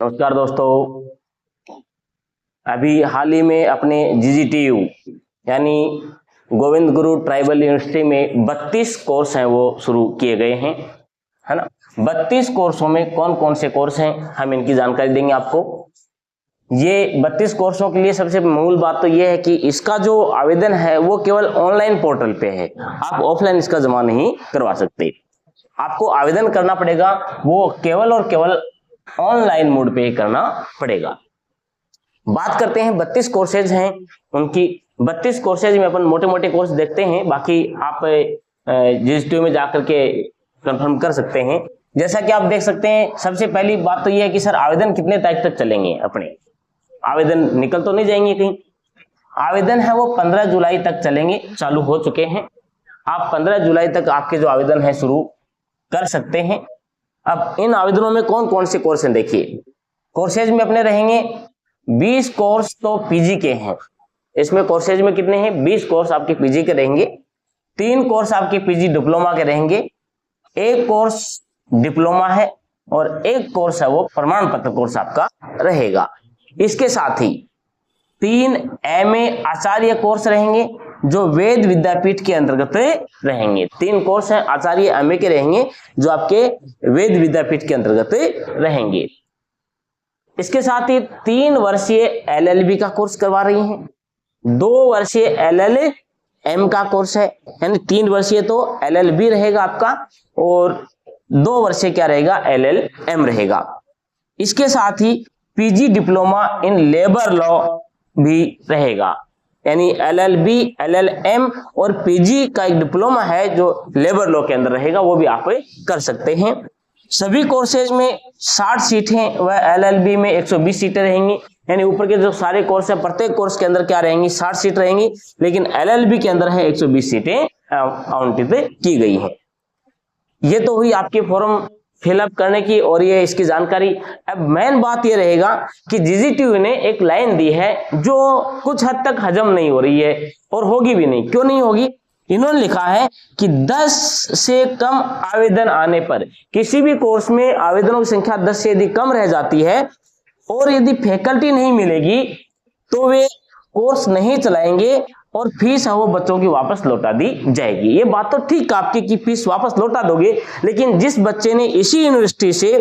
नमस्कार दोस्तों, अभी हाल ही में अपने GGTU यानी गोविंद गुरु ट्राइबल यूनिवर्सिटी में 32 कोर्स हैं वो शुरू किए गए हैं, है ना। 32 कोर्सों में कौन कौन से कोर्स हैं हम इनकी जानकारी देंगे आपको। ये 32 कोर्सों के लिए सबसे मूल बात तो ये है कि इसका जो आवेदन है वो केवल ऑनलाइन पोर्टल पे है, आप ऑफलाइन इसका जमा नहीं करवा सकते। आपको आवेदन करना पड़ेगा, वो केवल और केवल ऑनलाइन मोड पे करना पड़ेगा। बात करते हैं 32 कोर्सेज हैं उनकी। 32 कोर्सेज में अपन मोटे मोटे कोर्स देखते हैं, बाकी आप GGTU में जाकर के कंफर्म कर सकते हैं। जैसा कि आप देख सकते हैं, सबसे पहली बात तो ये है कि सर आवेदन कितने तारीख तक चलेंगे। अपने आवेदन निकल तो नहीं जाएंगे कहीं। आवेदन है वो 15 जुलाई तक चलेंगे, चालू हो चुके हैं। आप 15 जुलाई तक आपके जो आवेदन है शुरू कर सकते हैं। अब इन आवेदनों में कौन कौन से कोर्स हैं देखिए। कोर्सेज में अपने रहेंगे 20 कोर्स तो पीजी के हैं। इसमें कोर्सेज में कितने हैं? 20 कोर्स आपके पीजी के रहेंगे। 3 कोर्स आपके पीजी डिप्लोमा के रहेंगे। 1 कोर्स डिप्लोमा है और 1 कोर्स है वो प्रमाण पत्र कोर्स आपका रहेगा। इसके साथ ही 3 MA आचार्य कोर्स रहेंगे जो वेद विद्यापीठ के अंतर्गत रहेंगे। 3 कोर्स हैं आचार्य MA के रहेंगे जो आपके वेद विद्यापीठ के अंतर्गत रहेंगे। इसके साथ ही 3 वर्षीय LLB का कोर्स करवा रही हैं। 2 वर्षीय LLM का कोर्स है, यानी 3 वर्षीय तो LLB रहेगा आपका और 2 वर्षीय क्या रहेगा? LLM रहेगा। इसके साथ ही PG diploma in labour law भी रहेगा, यानी LLB, LLM और PG का एक डिप्लोमा है जो लेबर लॉ के अंदर रहेगा, वो भी आप कर सकते हैं। सभी कोर्सेज में 60 सीटें व LLB में 120 सीटें रहेंगी, यानी ऊपर के जो सारे कोर्स हैं प्रत्येक कोर्स के अंदर क्या रहेंगी? 60 सीट रहेंगी, लेकिन LLB के अंदर है 120 सीटें आवंटित की गई हैं। ये तो हुई आपके फॉर्म फिलअप करने की और ये इसकी जानकारी। अब मेन बात ये रहेगा कि GGTU ने एक लाइन दी है जो कुछ हद तक हजम नहीं हो रही है और होगी भी नहीं। क्यों नहीं होगी? इन्होंने लिखा है कि 10 से कम आवेदन आने पर, किसी भी कोर्स में आवेदनों की संख्या 10 से यदि कम रह जाती है और यदि फैकल्टी नहीं मिलेगी तो वे कोर्स नहीं चलाएंगे और फीस है वो बच्चों की वापस लौटा दी जाएगी। ये बात तो ठीक आपकी कि फीस वापस लौटा दोगे, लेकिन जिस बच्चे ने इसी यूनिवर्सिटी से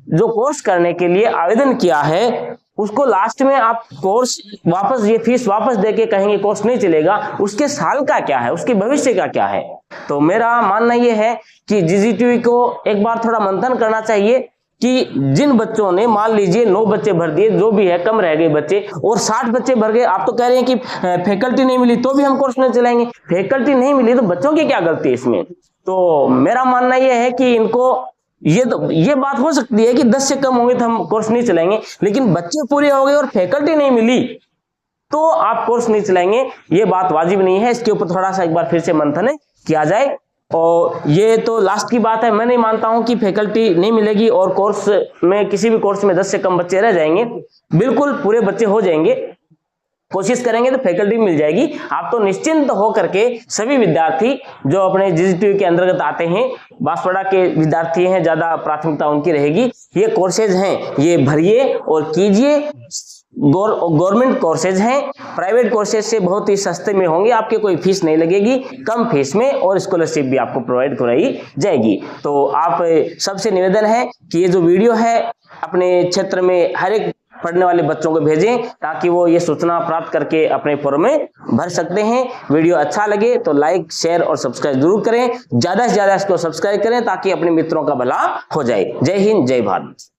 जो कोर्स करने के लिए आवेदन किया है उसको लास्ट में आप कोर्स वापस, ये फीस वापस देके कहेंगे कोर्स नहीं चलेगा, उसके साल का क्या है, उसके भविष्य का क्या है? तो मेरा मानना यह है कि GGTU को एक बार थोड़ा मंथन करना चाहिए कि जिन बच्चों ने, मान लीजिए 9 बच्चे भर दिए, जो भी है कम रह गए बच्चे और 60 बच्चे भर गए, आप तो कह रहे हैं कि फैकल्टी नहीं मिली तो भी हम कोर्स नहीं चलाएंगे। फैकल्टी नहीं मिली तो बच्चों की क्या गलती है इसमें? तो मेरा मानना यह है कि इनको ये बात हो सकती है कि 10 से कम होंगे तो हम कोर्स नहीं चलाएंगे, लेकिन बच्चे पूरे हो गए और फैकल्टी नहीं मिली तो आप कोर्स नहीं चलाएंगे, ये बात वाजिब नहीं है। इसके ऊपर थोड़ा सा एक बार फिर से मंथन किया जाए। और ये तो लास्ट की बात है, मैं नहीं मानता हूं कि फैकल्टी नहीं मिलेगी और कोर्स में, किसी भी कोर्स में 10 से कम बच्चे रह जाएंगे। बिल्कुल पूरे बच्चे हो जाएंगे, कोशिश करेंगे तो फैकल्टी मिल जाएगी। आप तो निश्चिंत हो करके सभी विद्यार्थी जो अपने GGTU के अंतर्गत आते हैं, बांसवाड़ा के विद्यार्थी हैं, ज्यादा प्राथमिकता उनकी रहेगी। ये कोर्सेज हैं ये भरिए और कीजिए। गवर्नमेंट कोर्सेज हैं, प्राइवेट कोर्सेज से बहुत ही सस्ते में होंगे, आपके कोई फीस नहीं लगेगी, कम फीस में, और स्कॉलरशिप भी आपको प्रोवाइड कराई जाएगी। तो आप सबसे निवेदन है कि ये जो वीडियो है अपने क्षेत्र में हर एक पढ़ने वाले बच्चों को भेजें ताकि वो ये सूचना प्राप्त करके अपने फॉर्म में भर सकते हैं। वीडियो अच्छा लगे तो लाइक, शेयर और सब्सक्राइब जरूर करें। ज्यादा से ज्यादा इसको सब्सक्राइब करें ताकि अपने मित्रों का भला हो जाए। जय हिंद, जय भारत।